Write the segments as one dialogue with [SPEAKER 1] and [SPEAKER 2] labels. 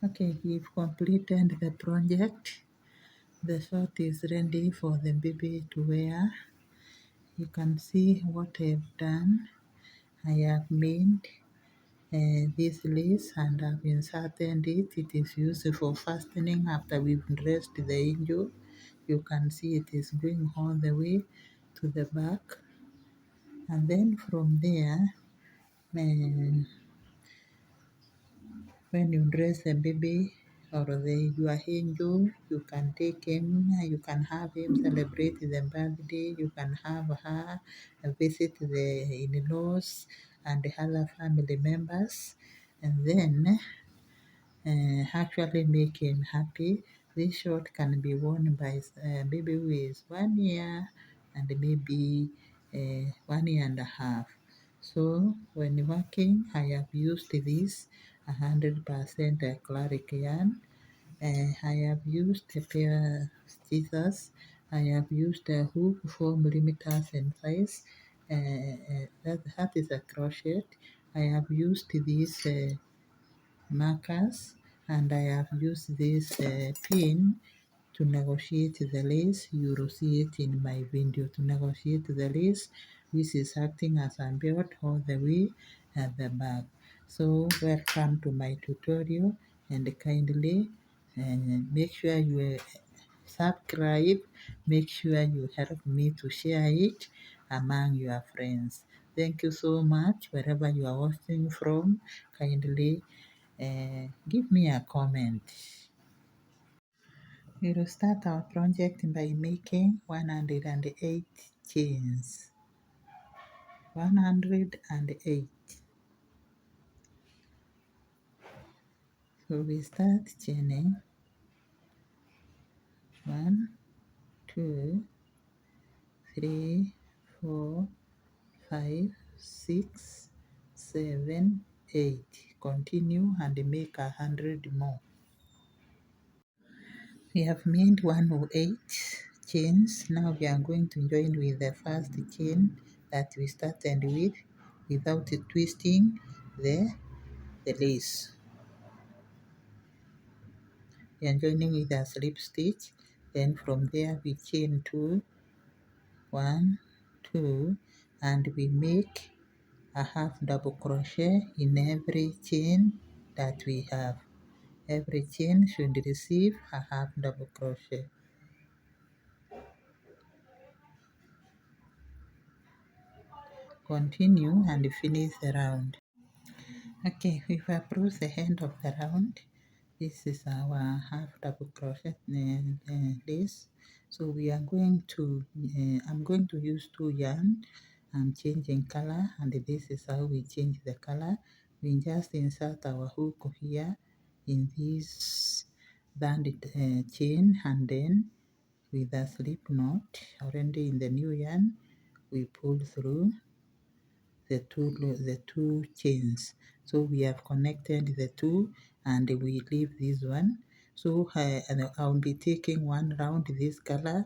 [SPEAKER 1] Okay, we've completed the project. The shirt is ready for the baby to wear. You can see what I've done. I have made this lace and I've inserted it. It is used for fastening after we've dressed the angel. You can see it is going all the way to the back, and then from there, uh, when you dress the baby or your angel, you can take him, you can have him celebrate the birthday, you can have her visit the in-laws and the other family members, and then actually make him happy. This shirt can be worn by a baby who is 1 year and maybe 1 year and a half. So when working, I have used this 100% acrylic yarn. I have used a pair of scissors. I have used a hook 4 millimeters in size. That is a crochet. I have used this markers, and I have used this pin to negotiate the lace. You will see it in my video to negotiate the lace, which is acting as a belt all the way at the back. So welcome to my tutorial, and kindly make sure you subscribe, make sure you help me to share it among your friends. Thank you so much. Wherever you are watching from, kindly give me a comment. We will start our project by making 108 chains. 108. So we start chaining 1, 2, 3, 4, 5, 6, 7, 8. Continue and make 100 more. We have made 108 chains. Now we are going to join with the first chain that we started with without twisting the lace. We are joining with a slip stitch. Then from there we chain 2, 1, 2, and we make a half double crochet in every chain that we have. Every chain should receive a half double crochet. Continue and finish the round. Okay, we've approached the end of the round. This is our half double crochet lace. So we are going to, I'm going to use 2 yarn. I'm changing color, and this is how we change the color. We just insert our hook here in this banded chain, and then with a slip knot already in the new yarn, we pull through the two chains. So we have connected the two, and we leave this one. So I'll be taking one round this color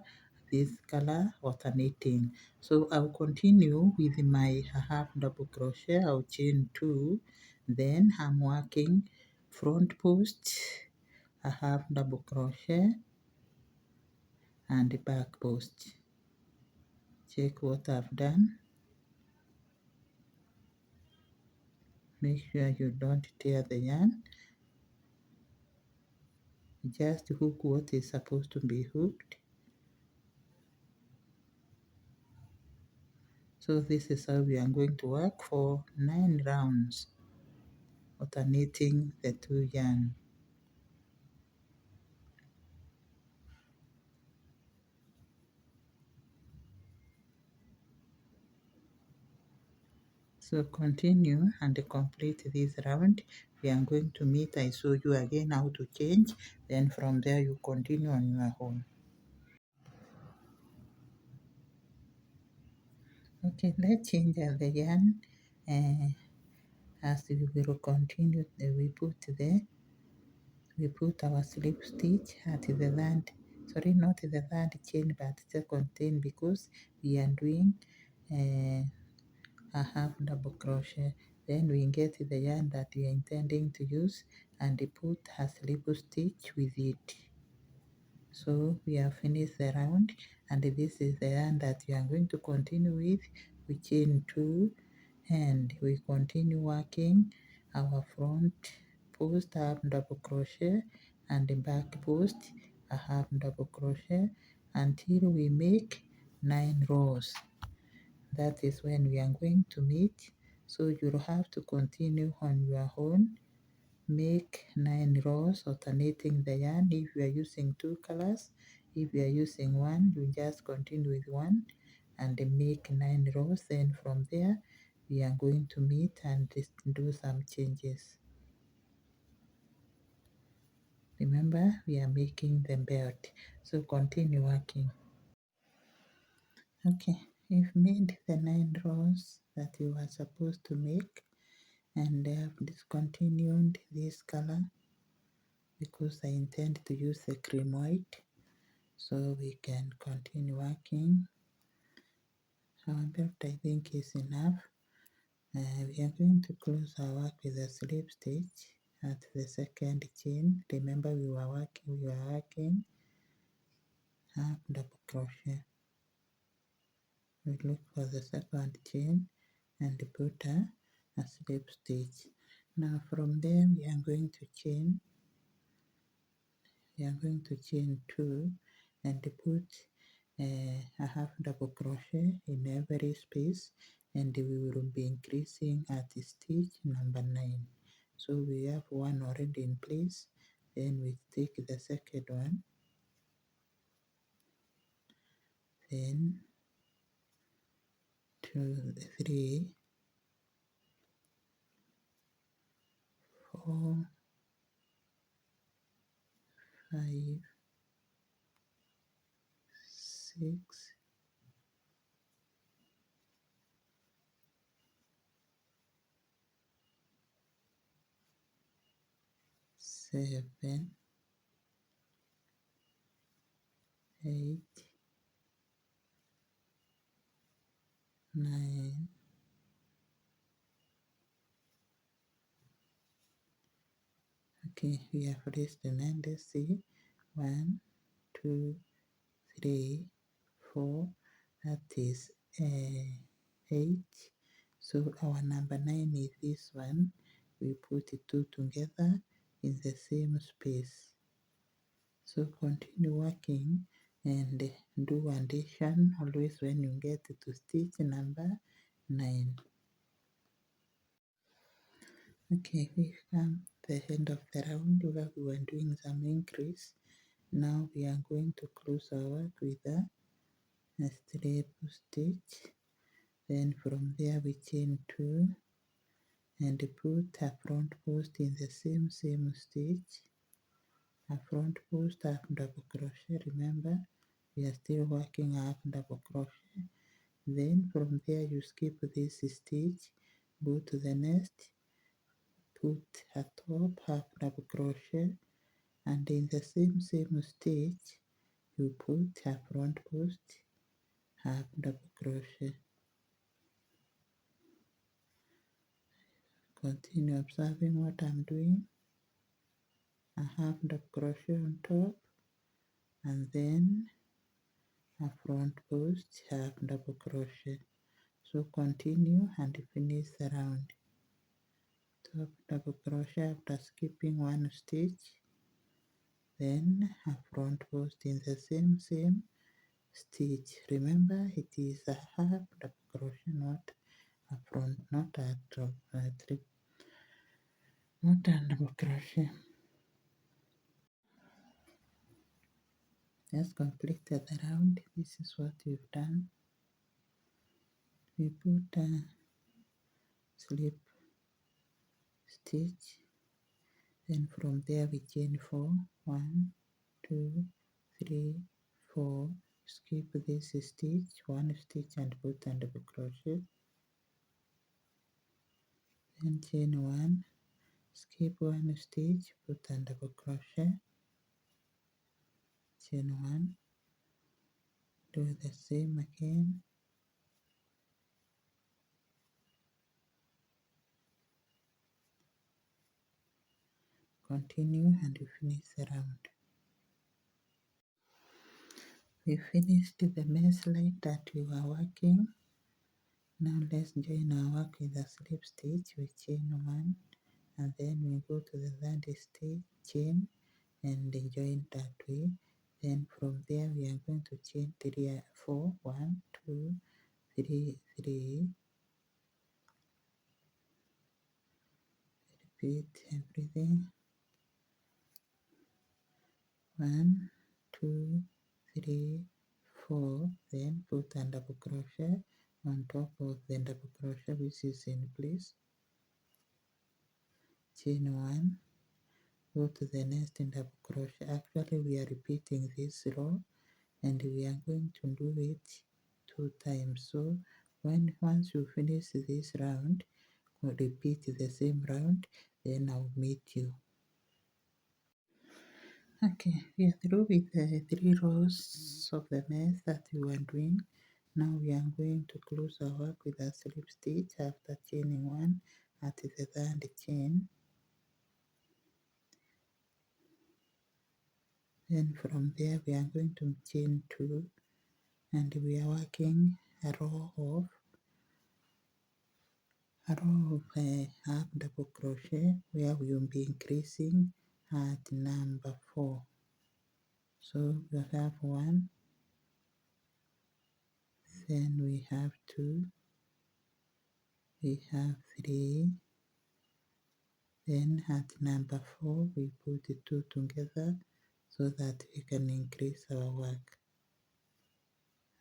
[SPEAKER 1] alternating. So I'll continue with my half double crochet. I'll chain 2, then I'm working front post, a half double crochet, and back post. Check what I've done. Make sure you don't tear the yarn. Just hook what is supposed to be hooked. So this is how we are going to work for 9 rounds, alternating the 2 yarn. So continue and complete this round. We are going to meet. I show you again how to change. Then from there you continue on your own. Okay, let's change the yarn. As we will continue, we put our slip stitch at the third, sorry, not the third chain, but second chain, because we are doing a half double crochet. Then we get the yarn that we are intending to use and put a slip stitch with it. So we have finished the round, and this is the yarn that we are going to continue with. We chain 2 and we continue working our front post half double crochet and the back post a half double crochet until we make 9 rows. That is when we are going to meet. So you'll have to continue on your own. Make 9 rows alternating the yarn. If you are using 2 colors, if you are using one, you just continue with one and make 9 rows. Then from there we are going to meet and do some changes. Remember, we are making the belt, so continue working. Okay, you've made the 9 rows that you were supposed to make, and I have discontinued this color because I intend to use the cream white, so we can continue working. Our belt I think is enough. We are going to close our work with a slip stitch at the second chain. Remember we were working half double crochet. We look for the second chain and put a slip stitch. Now from there we are going to chain 2 and put a half double crochet in every space, and we will be increasing at stitch number 9. So we have one already in place, then we take the second one, then 2, 3, 4, 5, 6, 7, 8, 9, okay, we have reached the 9. Let's see, 1, 2, 3, 4, that is 8. So our number 9 is this one. We put the 2 together in the same space. So continue working and do addition always when you get to stitch number 9. Okay, we've come to the end of the round where we were doing some increase. Now we are going to close our work with a slip stitch. Then from there we chain 2 and put a front post in the same stitch. A front post half double crochet. Remember, we are still working half double crochet. Then from there you skip this stitch, go to the next, put a top half double crochet, and in the same stitch you put a front post half double crochet. Continue observing what I'm doing. A half double crochet on top, and then a front post half double crochet. So continue and finish the round. Top double crochet after skipping one stitch, then a front post in the same stitch. Remember, it is a half double crochet, not a front, not a double crochet. Just completed the round. This is what we've done. We put a slip stitch, then from there we chain 4, 1, 2, 3, 4, skip this stitch, 1 stitch and put a double crochet, then chain 1, skip 1 stitch, put a double crochet, chain 1, do the same again, continue and we finish the round. We finished the maze line that we were working. Now let's join our work with a slip stitch. We chain 1 and then we go to the third stitch, chain and join that way. Then from there we are going to chain 3 4 1 2 3 3. Repeat everything. 1 2 3 4. Then put a double crochet on top of the double crochet which is in place. Chain 1, go to the next double crochet. Actually we are repeating this row and we are going to do it 2 times. So once you finish this round, repeat the same round, then I'll meet you. Okay, we are through with the 3 rows of the maze that we were doing. Now we are going to close our work with a slip stitch after chaining 1 at the third chain. Then from there we are going to chain 2 and we are working a row of half double crochet where we will be increasing at number 4. So we have 1, then we have 2, we have 3, then at number 4 we put the 2 together so that we can increase our work.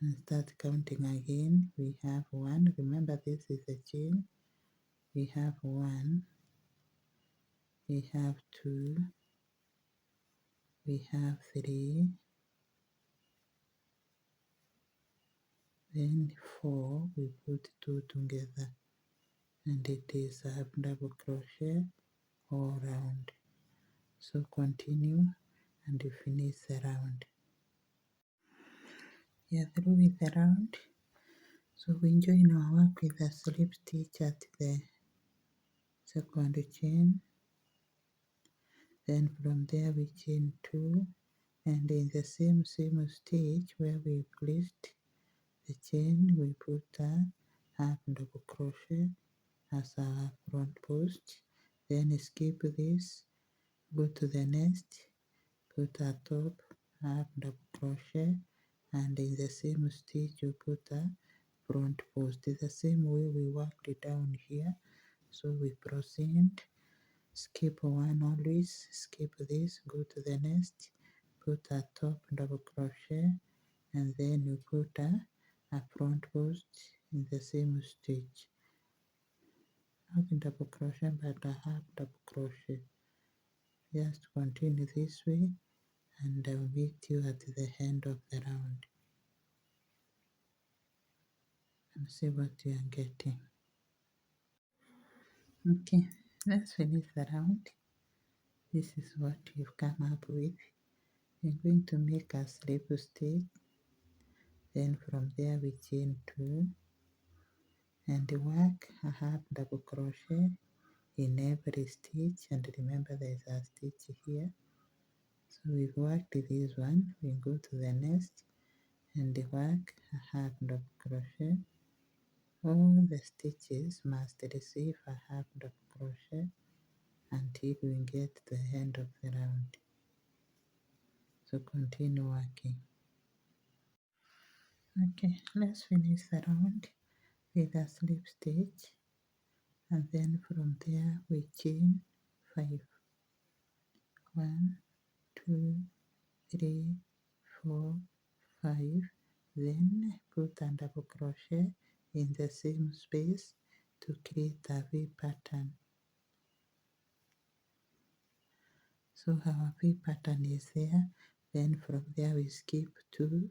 [SPEAKER 1] And start counting again. We have 1, remember this is a chain. We have 1, we have 2, we have 3, then 4, we put 2 together, and it is a double crochet all round. So continue and you finish the round. You are through with the round. So we join our work with a slip stitch at the second chain. Then from there we chain 2 and in the same stitch where we placed the chain we put a half double crochet as our front post. Then skip this, go to the next, put a top half double crochet and in the same stitch you put a front post. It's the same way we worked it down here. So we proceed, skip 1 always, skip this, go to the next, put a top double crochet and then you put a front post in the same stitch. Not double crochet but a half double crochet. Just continue this way and I'll meet you at the end of the round and see what you are getting. Okay, let's finish the round. This is what we've come up with. We're going to make a slip stitch, then from there we chain 2 and work a half double crochet in every stitch, and remember there is a stitch here. So we've worked this one, we go to the next and work a half double crochet. All the stitches must receive a half double crochet until we get to the end of the round. So continue working. Okay, let's finish the round with a slip stitch and then from there we chain 5. 1 2 3 4 5. Then put a double crochet in the same space to create a V pattern. So our V pattern is there. Then from there we skip 2.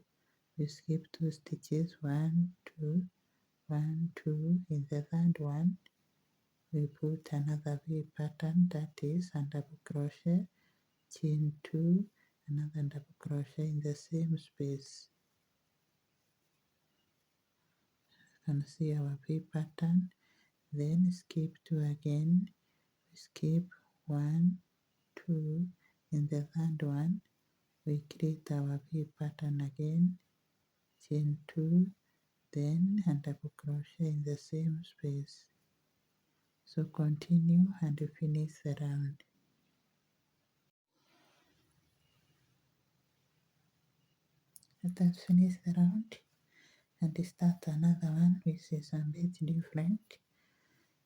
[SPEAKER 1] We skip 2 stitches, 1 2 1 2. In the third one we put another V pattern, that is a double crochet, chain 2, another double crochet in the same space. You can see our V pattern. Then skip 2 again, skip 1 2. In the third one, we create our V pattern again, chain 2, then and double crochet in the same space. So continue and finish the round. Let us finish the round and start another one which is a bit different.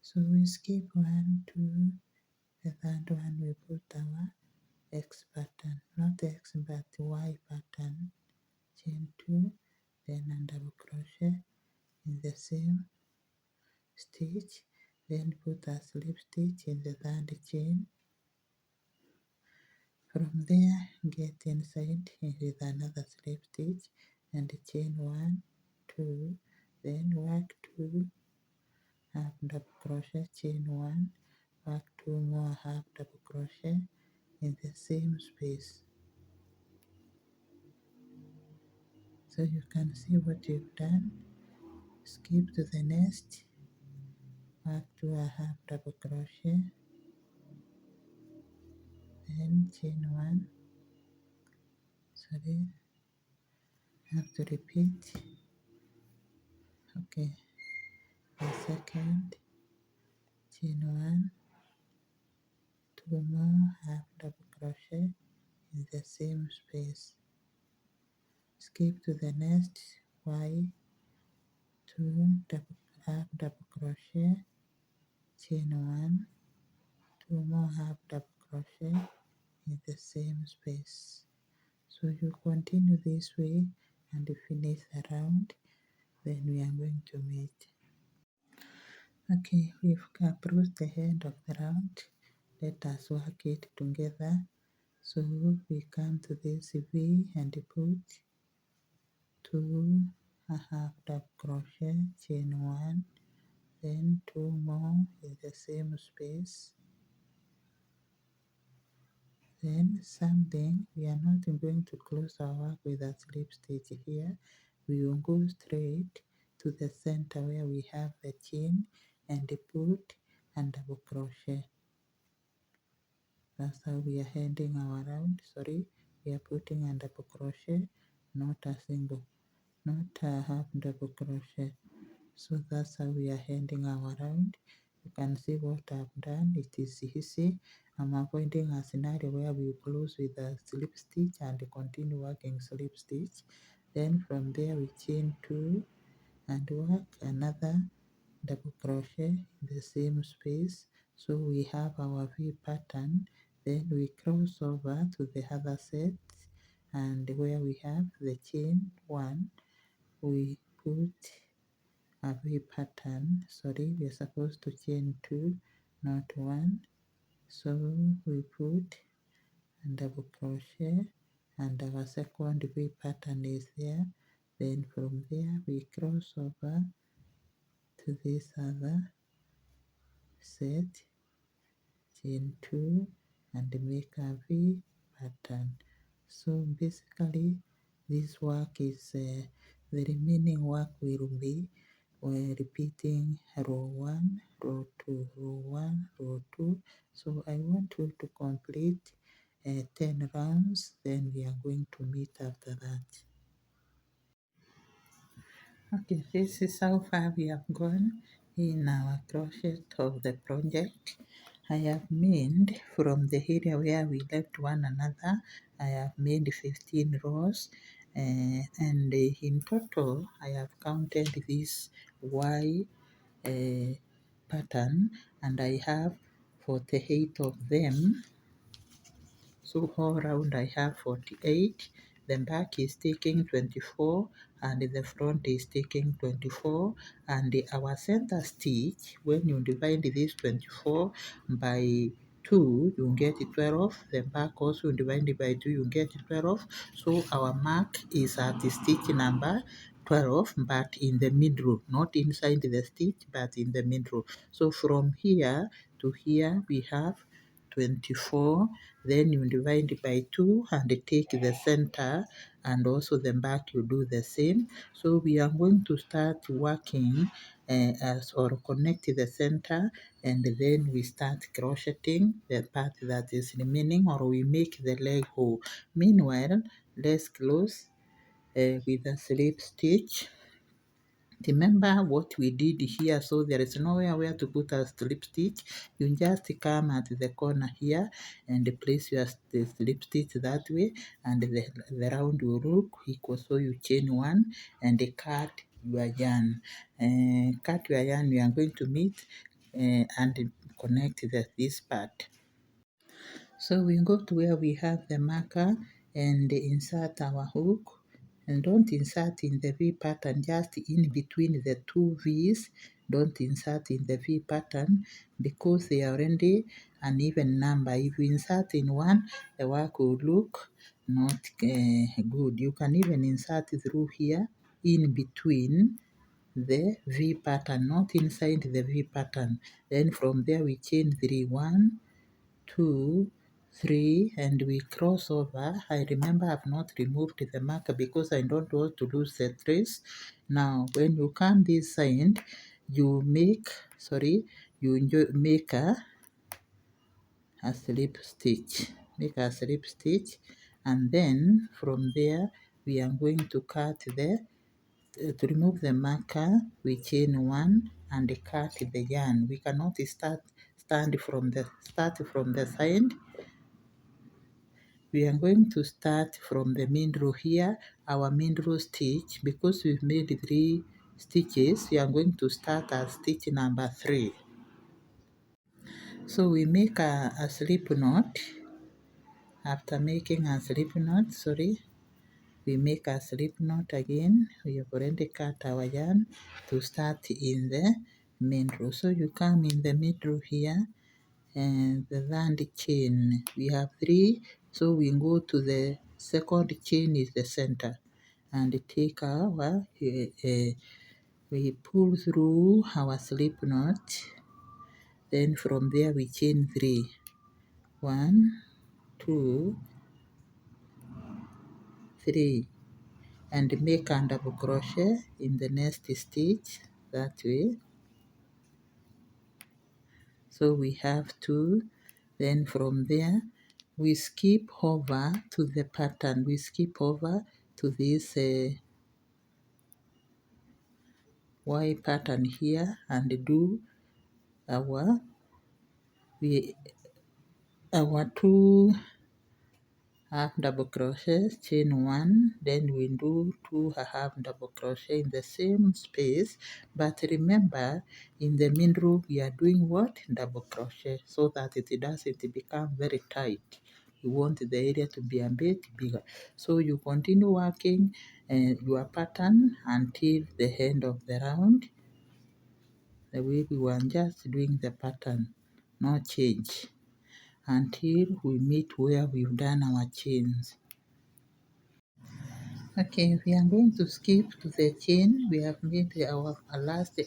[SPEAKER 1] So we skip 1, 2, the third one we put our X pattern, not X but Y pattern, chain 2, then and double crochet in the same stitch, then put a slip stitch in the third chain. From there, get inside with another slip stitch and chain 1, 2, then work 2 half double crochet, chain 1, work 2 more half double crochet in the same space. So you can see what you've done. Skip to the next, work 2 a half double crochet, then chain 1, sorry, have to repeat. Okay, the second, chain 1, 2 more half double crochet in the same space. Skip to the next, Y, 2 half double crochet, chain 1, 2 more half double crochet in the same space. So you continue this way and finish the round, then we are going to meet. Okay, we've approached the end of the round. Let us work it together. So we come to this V and put 2 a half double crochet, chain 1, then 2 more in the same space. Then something, we are not going to close our work with a slip stitch here. We will go straight to the center where we have the chain and put and double crochet. That's how we are ending our round. Sorry, we are putting a double crochet, not a single, not a half double crochet. So that's how we are ending our round. You can see what I've done. It is easy. I'm avoiding a scenario where we close with a slip stitch and continue working slip stitch. Then from there we chain 2 and work another double crochet in the same space. So we have our V pattern. Then we cross over to the other set, and where we have the chain 1, we put a V pattern. Sorry, we are supposed to chain 2, not 1. So we put a double crochet and our second V pattern is there. Then from there we cross over to this other set, chain 2 and make a V pattern. So basically this work is the remaining work will be repeating row 1, row 2, row 1, row 2. So I want you to complete 10 rounds, then we are going to meet after that. Okay, this is how far we have gone in our crochet of the project. I have made from the area where we left one another, I have made 15 rows, and in total I have counted this Y pattern, and I have 48 of them. So all round I have 48. The back is taking 24 and the front is taking 24, and our center stitch, when you divide this 24 by 2 you get 12. The back also divided by 2 you get 12. So our mark is at the stitch number 12, but in the middle, not inside the stitch but in the middle. So from here to here we have 24. Then you divide by 2 and take the center, and also the back you do the same. So we are going to start working as or connect the center, and then we start crocheting the part that is remaining, or we make the leg whole. Meanwhile, let's close with a slip stitch. Remember what we did here, so there is nowhere where to put a slip stitch. You just come at the corner here and place your slip stitch that way, and the round will look equal. So you chain one and cut your yarn. Cut your yarn, we are going to meet and connect this part. So we go to where we have the marker and insert our hook, and don't insert in the V pattern, just in between the two V's. Don't insert in the V pattern because they are already an even number. If you insert in one, the work will look not good. You can even insert through here in between the V pattern, not inside the V pattern. Then from there we chain 3, 1, 2, 3, and we cross over. I remember I've not removed the marker because I don't want to lose the trace. Now when you come this side, you make a slip stitch. Make a slip stitch, and then from there we are going to cut to remove the marker, we chain 1 and cut the yarn. We cannot start from the side. We are going to start from the main row here, our main row stitch. Because we've made 3 stitches, we are going to start at stitch number 3. So we make a slip knot. After making a slip knot, we make a slip knot again. We have already cut our yarn to start in the main row. So you come in the middle here and the land chain. We have 3, so we go to the second chain is the center, and take our we pull through our slip knot. Then from there we chain 3, 1, 2, 3, and make a double crochet in the next stitch that way. So we have 2. Then from there we skip over to the pattern. We skip over to this Y pattern here and do our our 2 half double crochets, chain 1, then we do 2 half double crochet in the same space. But remember, in the middle we are doing what? Double crochet, so that it doesn't become very tight. You want the area to be a bit bigger. So you continue working your pattern until the end of the round. The way we were just doing the pattern, no change, until we meet where we've done our chains. Okay, we are going to skip to the chain. We have made our last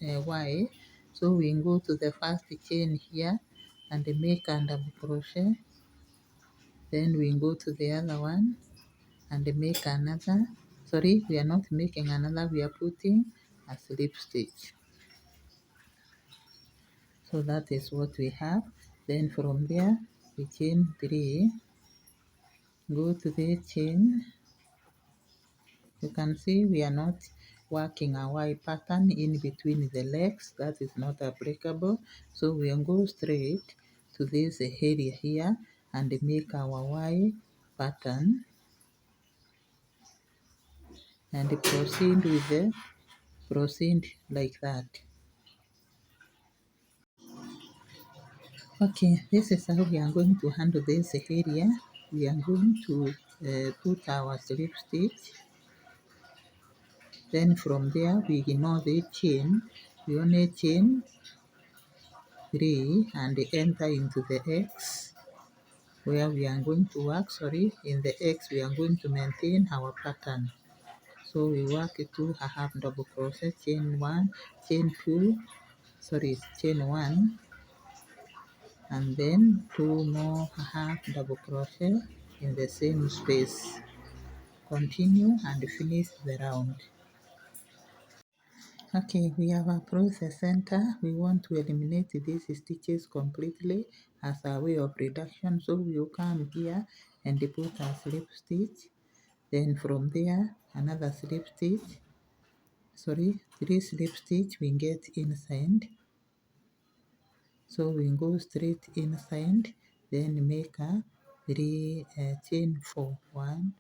[SPEAKER 1] Y. So we go to the first chain here and make a double crochet. Then we go to the other one and make another. Sorry, we are not making another, we are putting a slip stitch. So that is what we have. Then from there we chain 3, go to the chain. You can see we are not working a Y pattern in between the legs. That is not applicable. So we will go straight to this area here and make our Y pattern and proceed like that. Okay, this is how we are going to handle this area. We are going to put our slip stitch. Then from there we ignore the chain. We only chain 3 and enter into the X where we are going to work. In the X we are going to maintain our pattern. So we work 2 half double crochet, chain 1, chain 1, and then 2 more half double crochet in the same space. Continue and finish the round. Okay, we have approached the center. We want to eliminate these stitches completely as a way of reduction. So we will come here and put a slip stitch. Then from there, another slip stitch. Sorry, 3 slip stitch we get inside. So we go straight inside, then make a 3 chain 4. 1,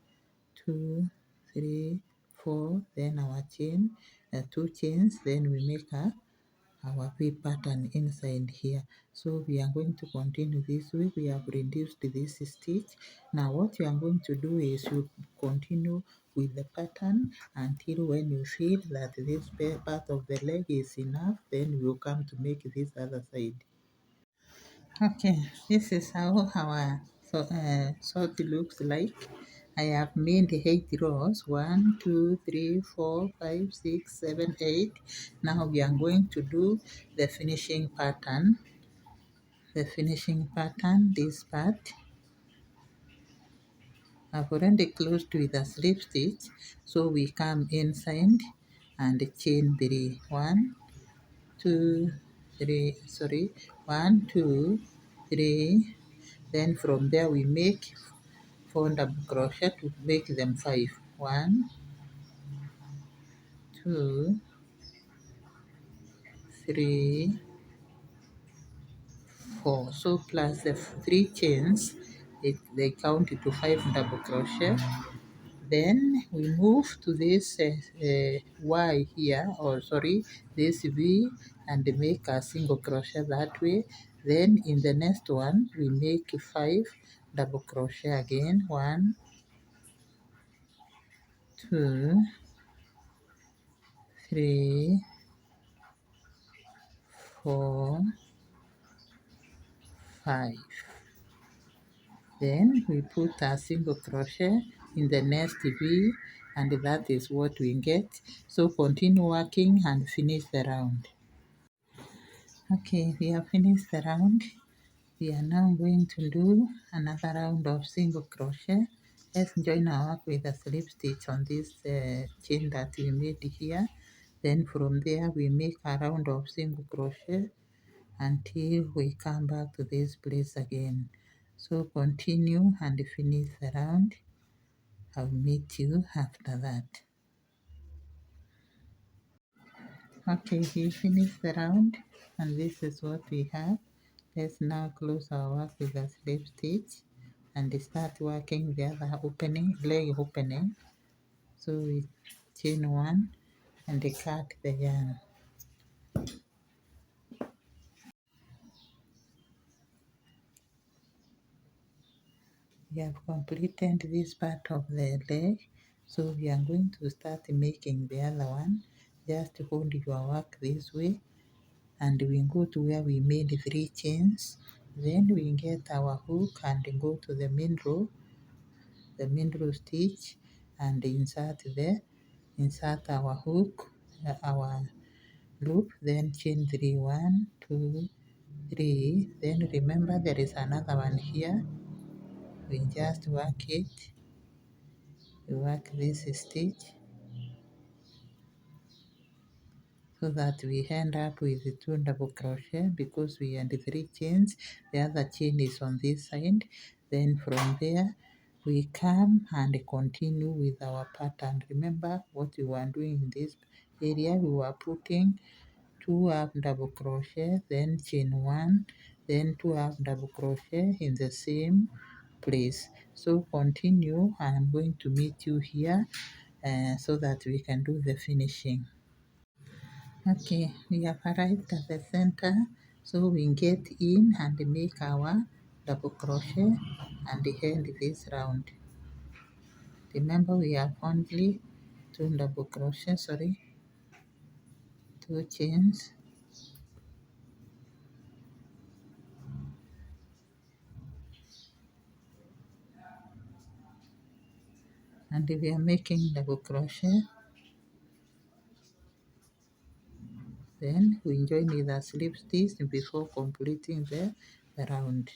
[SPEAKER 1] 2, 3, 4. Then our chain, 2 chains. Then we make our V pattern inside here. So we are going to continue this way. We have reduced this stitch. Now what you are going to do is you continue with the pattern until when you feel that this part of the leg is enough, then you will come to make this other side. Okay, this is how our sort looks like. I have made 8 rows, 1, 2, 3, 4, 5, 6, 7, 8. Now we are going to do the finishing pattern. The finishing pattern, this part, I've already closed with a slip stitch. So we come inside and chain 3. 1, 2, 3, sorry, 1, 2, 3. Then from there we make 4 double crochet to make them 5. 1, 2, 3, 4. So plus the 3 chains, they count it to 5 double crochet. Then we move to this Y here, or sorry, this V, and make a single crochet that way. Then in the next one, we make 5 double crochet again. 1, 2, 3, 4, 5. Then we put a single crochet in the next V, and that is what we get. So continue working and finish the round. Okay, we have finished the round. We are now going to do another round of single crochet. Let's join our work with a slip stitch on this chain that we made here. Then from there we make a round of single crochet until we come back to this place again. So continue and finish the round. I'll meet you after that. Okay, we finished the round and this is what we have. Let's now close our work with a slip stitch and start working the other opening, leg opening. So we chain 1 and cut the yarn. We have completed this part of the leg, so we are going to start making the other one. Just hold your work this way and we go to where we made 3 chains. Then we get our hook and go to the main row, stitch, and insert our hook, our loop, then chain 3, 1, 2, 3. Then remember there is another one here. We just work it. We work this stitch so that we end up with 2 double crochet because we had 3 chains. The other chain is on this side. Then from there we come and continue with our pattern. Remember what we were doing in this area. We were putting 2 half double crochet, then chain 1, then 2 half double crochet in the same place. So continue. I'm going to meet you here so that we can do the finishing. Okay, we have arrived at the center, so we get in and make our double crochet and end this round. Remember we have only 2 double crochet, 2 chains, and we are making double crochet. Then we join with a slip stitch before completing the round.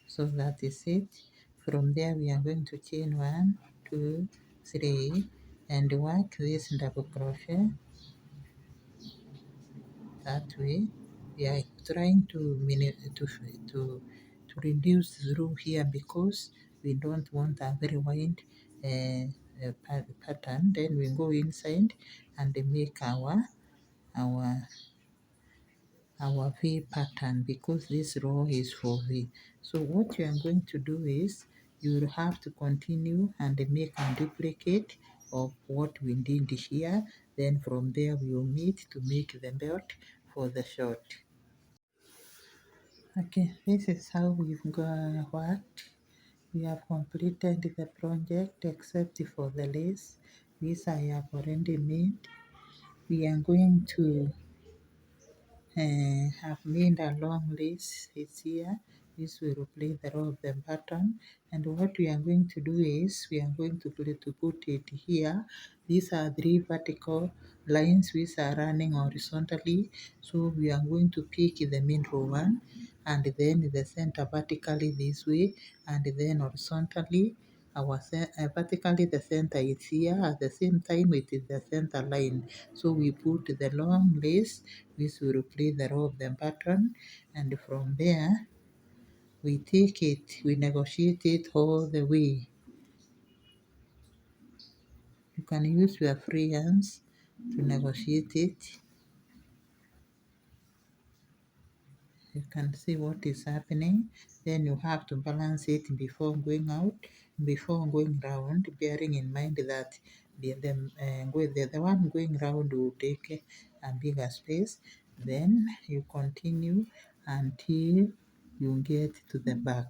[SPEAKER 1] So that is it. From there we are going to chain 1, 2, 3 and work this double crochet That way, we are trying to reduce through here because we don't want a very wide pattern. Then we go inside and make our our V pattern because this row is for V. So what you are going to do is you will have to continue and make a duplicate of what we did here. Then from there we will meet to make the belt for the short. Okay, this is how we've worked. We have completed the project except for the lace. This I have already made. We are going to have made a long list this here. This will replace the row of the button. And what we are going to do is we are going to put it here. These are three vertical lines which are running horizontally. So we are going to pick the middle one and then the center vertically this way and then horizontally vertically the center is here at the same time it is the center line. So we put the long lace which will replace the row of the button, and from there we take it, we negotiate it all the way. You can use your free hands to negotiate it. You can see what is happening. Then you have to balance it before going out, before going round, bearing in mind that the one going round will take a bigger space. Then you continue until you get to the back.